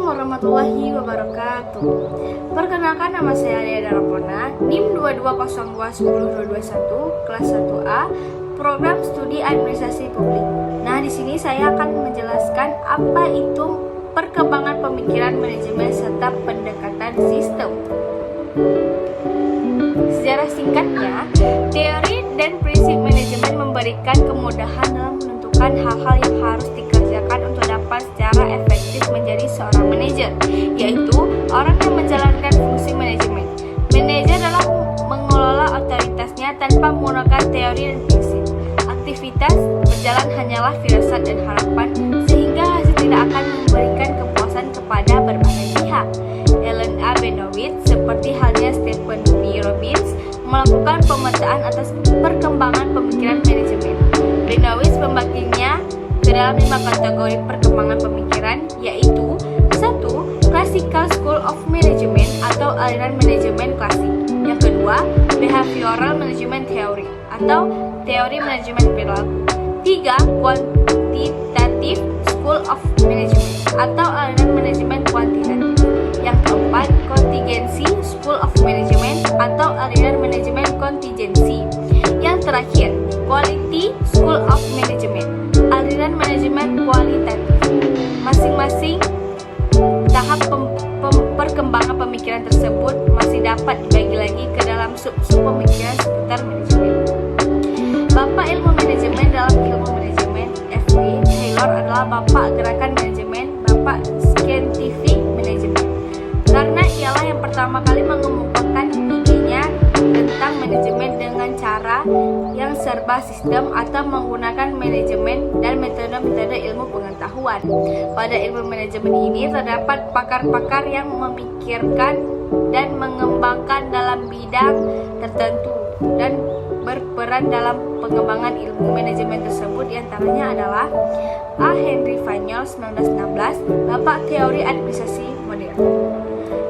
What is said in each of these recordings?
Assalamualaikum warahmatullahi wabarakatuh. Perkenalkan, nama saya Dea Darapona, NIM 22021021, kelas 1A, Program Studi Administrasi Publik. Nah, di sini saya akan menjelaskan apa itu perkembangan pemikiran manajemen serta pendekatan sistem. Secara singkatnya, teori dan prinsip manajemen memberikan kemudahan dalam menentukan hal-hal yang harus dikerjakan untuk dapat secara efektif menjadi seorang manajer, yaitu orang yang menjalankan fungsi manajemen. Manajer dalam mengelola otoritasnya tanpa menggunakan teori dan prinsip. Aktivitas berjalan hanyalah firasat dan harapan, sehingga hasil tidak akan memberikan kepuasan kepada berbagai pihak. Ellen A. Benowitz, seperti halnya Stephen B. Robbins, melakukan pemetaan atas perkembangan pemikiran manajemen. Benowitz membaginya ke dalam 5 kategori perkembangan pemikiran, yaitu 1. Classical School of Management atau aliran manajemen klasik. Yang kedua, Behavioral Management Theory atau teori manajemen perilaku. 3. Quantitative School of Management atau aliran manajemen kuantitatif. Yang keempat, Contingency School of Management atau aliran manajemen kontingensi. Yang terakhir, Quality School of Management, aliran manajemen kualitatif. Masing-masing tahap perkembangan pemikiran tersebut masih dapat dibagi lagi ke dalam sub-sub pemikiran seputar manajemen. Bapak ilmu manajemen dalam ilmu manajemen, F.W. Taylor adalah bapak gerakan manajemen, bapak scientific manajemen, karena ialah yang pertama kali mengemukakan idenya tentang manajemen dengan cara yang serba sistem atau menggunakan manajemen dan metode-metode ilmu pengetahuan. Pada ilmu manajemen ini terdapat pakar-pakar yang memikirkan dan mengembangkan dalam bidang tertentu dan berperan dalam pengembangan ilmu manajemen tersebut. Di antaranya adalah A. Henry Fayol 1916, bapak teori administrasi modern.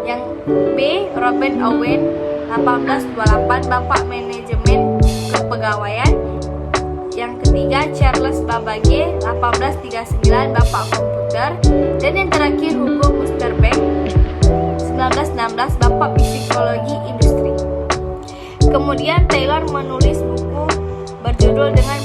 Yang B. Robert Owen 1828, bapak manajemen kepegawaian. Yang ketiga, Charles Babbage 1839, bapak komputer. Dan yang terakhir, Hugo Musterberg 1916, bapak psikologi industri. Kemudian Taylor menulis buku berjudul dengan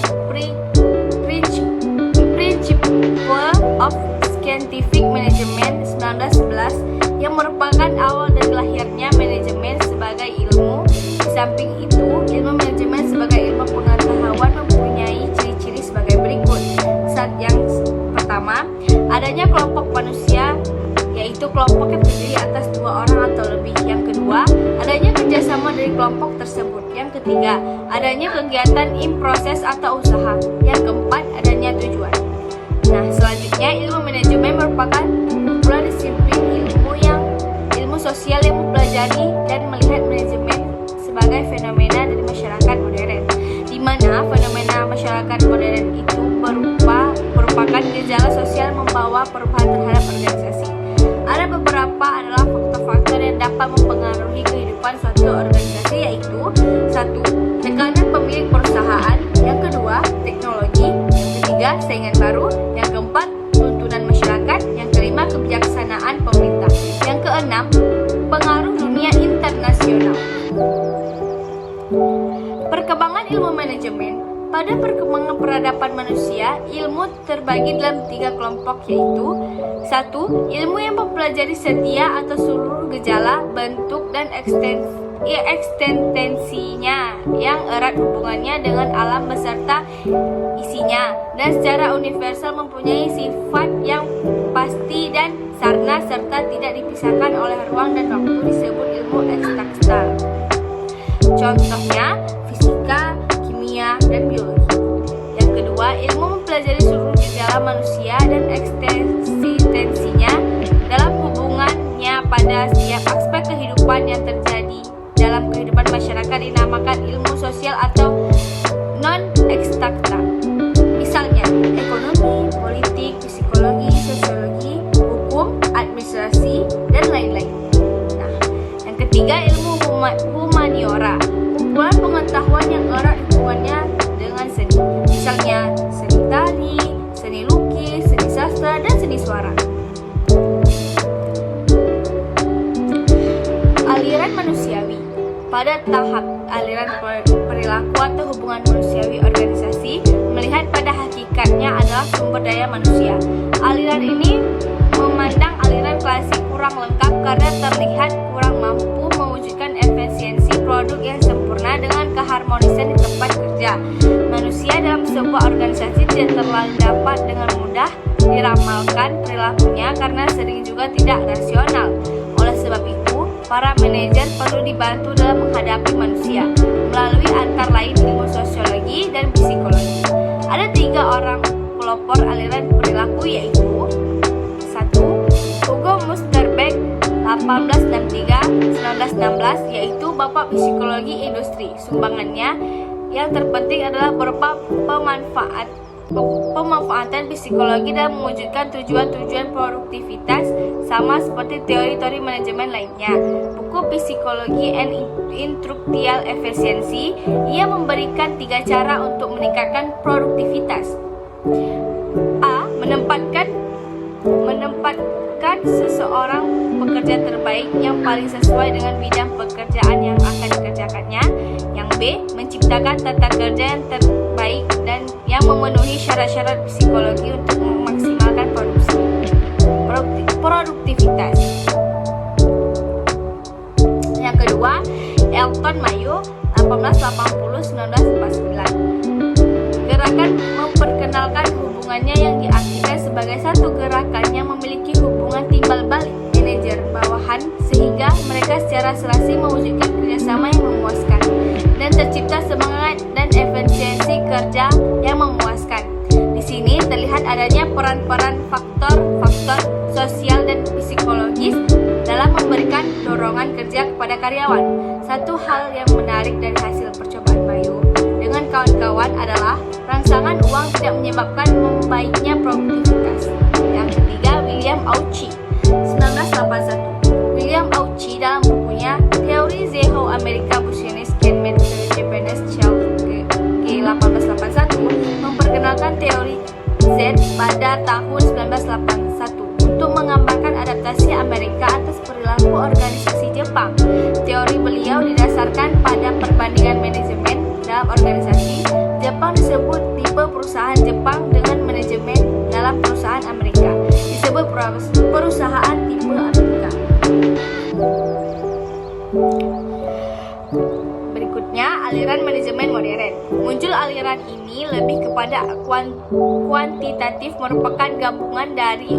Principle of Scientific Management 1911, yang merupakan awal dari lahirnya manajemen sebagai ilmu. Di samping itu, ilmu manajemen sebagai ilmu pengetahuan mempunyai ciri-ciri sebagai berikut. Yang pertama, adanya kelompok manusia, yaitu kelompok yang terdiri atas 2 orang atau lebih. Yang kedua, adanya kerjasama dari kelompok tersebut. Yang ketiga, adanya kegiatan in proses atau usaha. Yang keempat, adanya tujuan. Nah, selanjutnya, ilmu manajemen merupakan kumpulan disiplin ilmu sosial yang mempelajari dan melihat manajemen sebagai fenomena dari masyarakat modern, di mana fenomena masyarakat modern itu merupakan gejala sosial membawa perubahan terhadap organisasi. Ada beberapa adalah faktor-faktor yang dapat mempengaruhi kehidupan suatu organisasi, yaitu 1. Tekanan pemilik perusahaan. Yang kedua, teknologi. Yang ketiga, saingan baru. Yang keempat, tuntunan masyarakat. Yang kelima, kebijaksanaan pemerintah. Yang keenam, pengaruh dunia internasional. Perkembangan ilmu manajemen. Pada perkembangan peradaban manusia, ilmu terbagi dalam 3 kelompok, yaitu 1. Ilmu yang mempelajari setia atau seluruh gejala, bentuk, dan eksistensinya yang erat hubungannya dengan alam beserta isinya, dan secara universal mempunyai sifat yang pasti dan sarna serta tidak dipisahkan oleh ruang dan waktu, disebut ilmu eksakta. Contohnya fisika, kimia, dan biologi. Yang kedua, ilmu mempelajari seluruh gejala manusia dan eksistensinya dalam hubungannya pada setiap aspek kehidupan yang terjadi dalam kehidupan masyarakat, dinamakan ilmu sosial atau non-eksakta. Misalnya, ekonomi, politik, psikologi, sosiologi, hukum, administrasi, dan lain-lain. Nah, yang ketiga, ilmu humaniora, kumpulan pengetahuan yang erat hubungannya dengan seni. Misalnya, seni tari, seni lukis, seni sastra, dan seni suara. pada tahap aliran perilaku atau hubungan manusiawi organisasi melihat pada hakikatnya adalah sumber daya manusia. Aliran ini memandang aliran klasik kurang lengkap karena terlihat kurang mampu mewujudkan efisiensi produk yang sempurna dengan keharmonisan di tempat kerja. Manusia dalam sebuah organisasi tidak terlalu dapat dengan mudah diramalkan perilakunya karena sering juga tidak rasional. Oleh sebab itu, para manajer perlu dibantu dalam menghadapi manusia melalui antara lain ilmu sosiologi dan psikologi. Ada 3 orang pelopor aliran perilaku, yaitu 1. Hugo Musterberg 1863-1916, yaitu Bapak Psikologi Industri. Sumbangannya yang terpenting adalah berupa pemanfaatan psikologi dalam mewujudkan tujuan-tujuan produktivitas sama seperti teori-teori manajemen lainnya. Buku Psikologi and Industrial Efficiency, ia memberikan 3 cara untuk meningkatkan produktivitas. A. Menempatkan seseorang pekerja terbaik yang paling sesuai dengan bidang pekerjaan yang akan dikerjakannya. Yang B. Menciptakan tata kerja yang terbaik dan yang memenuhi syarat-syarat psikologi untuk memaksimalkan produktivitas. Yang kedua, Elton Mayo 1880-1949. Gerakan memperkenalkan hubungannya yang diartikan sebagai satu gerakan yang memiliki hubungan timbal balik manajer bawahan sehingga mereka secara serasi mewujudkan kerjasama yang memuaskan dan tercipta semangat dan efisiensi kerja yang memuaskan. Di sini terlihat adanya peran-peran faktor-faktor sosial dan psikologis dalam memberikan dorongan kerja kepada karyawan. Satu hal yang menarik dari hasil percobaan Mayo dengan kawan-kawan adalah rangsangan uang tidak menyebabkan membaiknya produktivitas. Yang ketiga, William Auchi 1981. William Auchi dalam bukunya Teori The How America Business Can Make the Japanese Child G1881 memperkenalkan teori Z pada tahun 1981 untuk menggambarkan adaptasi Amerika atas perilaku organisasi Jepang. Teori beliau didasarkan pada perbandingan manajemen dalam organisasi. Jepang disebut tipe perusahaan Jepang dengan manajemen dalam perusahaan Amerika disebut perusahaan tipe Amerika. Berikutnya, aliran manajemen modern. Muncul aliran ini lebih kepada kuantitatif, merupakan gabungan dari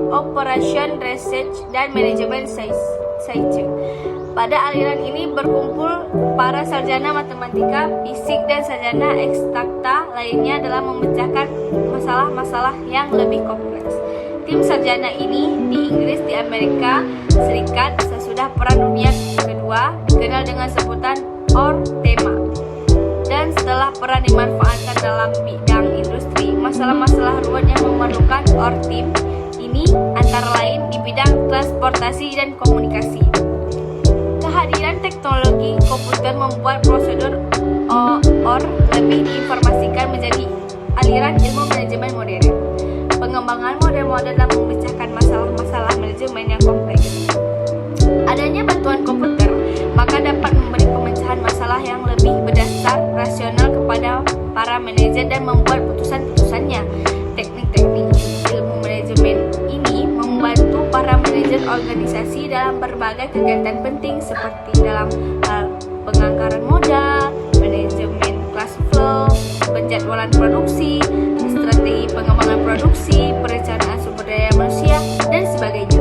operation, research, dan manajemen science. Pada aliran ini berkumpul para sarjana matematika, fisik, dan sarjana eksakta lainnya dalam memecahkan masalah-masalah yang lebih kompleks. Tim sarjana ini di Inggris, di Amerika Serikat sesudah Perang Dunia Kedua dikenal dengan sebutan OR-tema. Dan setelah peran dimanfaatkan dalam bidang industri, masalah-masalah ruwet yang memerlukan OR-team ini antara lain di bidang transportasi dan komunikasi. Kehadiran teknologi komputer membuat prosedur OR lebih diinformasikan menjadi aliran ilmu manajemen modern. Pengembangan model-model dalam memecahkan masalah-masalah manajemen yang kompleks. Adanya bantuan komputer, maka dapat memberi pemecahan masalah yang lebih berdasar rasional kepada para manajer dan membuat putusan-putusannya. Teknik-teknik ilmu manajemen ini membantu para manajer organisasi dalam berbagai kegiatan penting seperti dalam hal penganggaran modal, manajemen cash flow, penjadwalan produksi, strategi pengembangan produksi, perencanaan sumber daya manusia, dan sebagainya.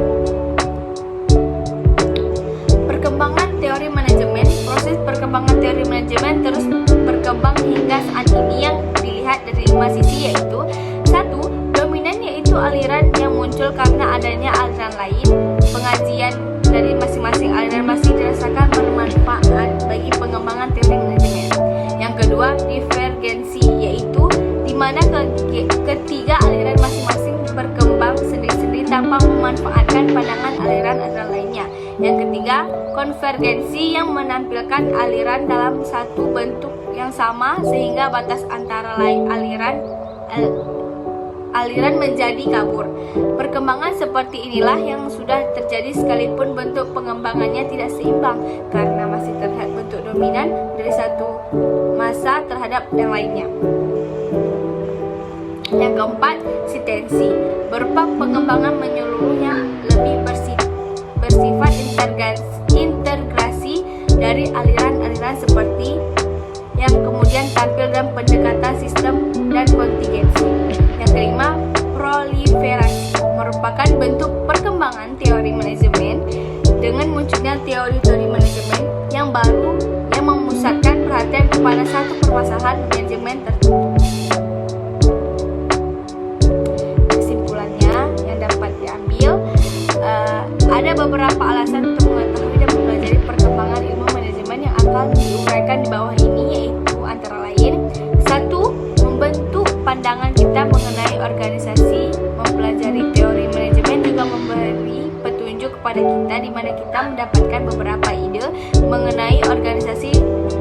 Perkembangan teori manajemen. Proses perkembangan teori manajemen terus berkembang hingga saat ini yang dilihat dari 5 sisi, yaitu 1. Dominan, yaitu aliran yang muncul karena adanya aliran lain. Pengajian dari masing-masing aliran masih dirasakan bermanfaat bagi pengembangan teori manajemen. Yang kedua, divergensi, yaitu di mana ketiga aliran masing-masing berkembang sendiri-sendiri tanpa memanfaatkan pandangan aliran-aliran lainnya. Yang ketiga, konvergensi, yang menampilkan aliran dalam satu bentuk yang sama sehingga batas antara aliran aliran menjadi kabur. Perkembangan seperti inilah yang sudah terjadi sekalipun bentuk pengembangannya tidak seimbang karena masih terlihat bentuk dominan dari satu masa terhadap yang lainnya. Yang keempat, sintensi berupa pengembangan menyeluruhnya lebih bersifat integrasi dari aliran-aliran seperti yang kemudian tampil dalam pendekatan sistem dan kontingensi. Yang kelima, proliferasi merupakan bentuk perkembangan teori manajemen dengan munculnya teori-teori manajemen yang baru yang memusatkan perhatian kepada satu permasalahan manajemen tertentu. Kesimpulannya yang dapat diambil, ada beberapa alasan untuk mengetahui dan mempelajari perkembangan ilmu manajemen yang akan diuraikan di bawah ini, yaitu antara lain: 1. Membentuk pandangan kita mengenai organisasi. Mempelajari teori manajemen juga memberi petunjuk kepada kita di mana kita mendapatkan beberapa ide mengenai organisasi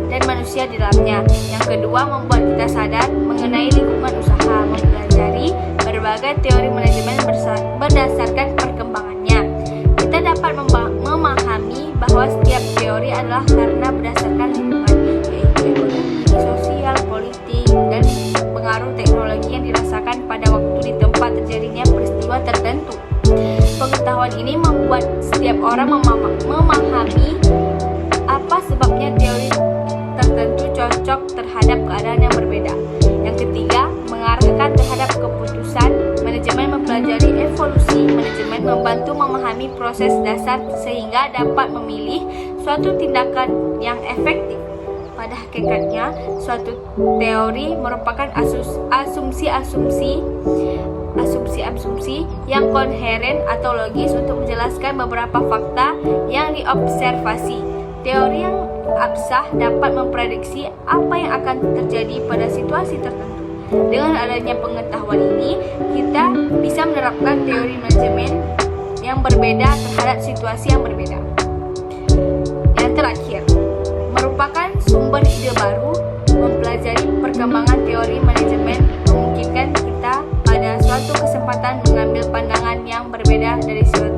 dan manusia di dalamnya. Yang kedua, membuat kita sadar mengenai lingkungan usaha. Mempelajari berbagai teori manajemen berdasarkan perkembangannya. Kita dapat memahami bahwa setiap teori adalah karena berdasarkan lingkungan, yaitu ekonomi, sosial, politik, dan pengaruh teknologi yang dirasakan pada waktu di tempat terjadinya peristiwa tertentu. Pengetahuan ini membuat setiap orang memahami apa sebabnya teori tertentu cocok terhadap keadaan yang berbeda. Yang ketiga, mengarahkan terhadap keputusan. Manajemen mempelajari evolusi manajemen membantu memahami proses dasar sehingga dapat memilih suatu tindakan yang efektif. Pada hakikatnya, suatu teori merupakan asumsi-asumsi yang koheren atau logis untuk menjelaskan beberapa fakta yang diobservasi. Teori yang absah dapat memprediksi apa yang akan terjadi pada situasi tertentu. Dengan adanya pengetahuan ini, kita bisa menerapkan teori manajemen yang berbeda terhadap situasi yang berbeda. Yang terakhir, merupakan sumber ide baru. Mempelajari perkembangan teori manajemen memungkinkan kita pada suatu kesempatan mengambil pandangan yang berbeda dari suatu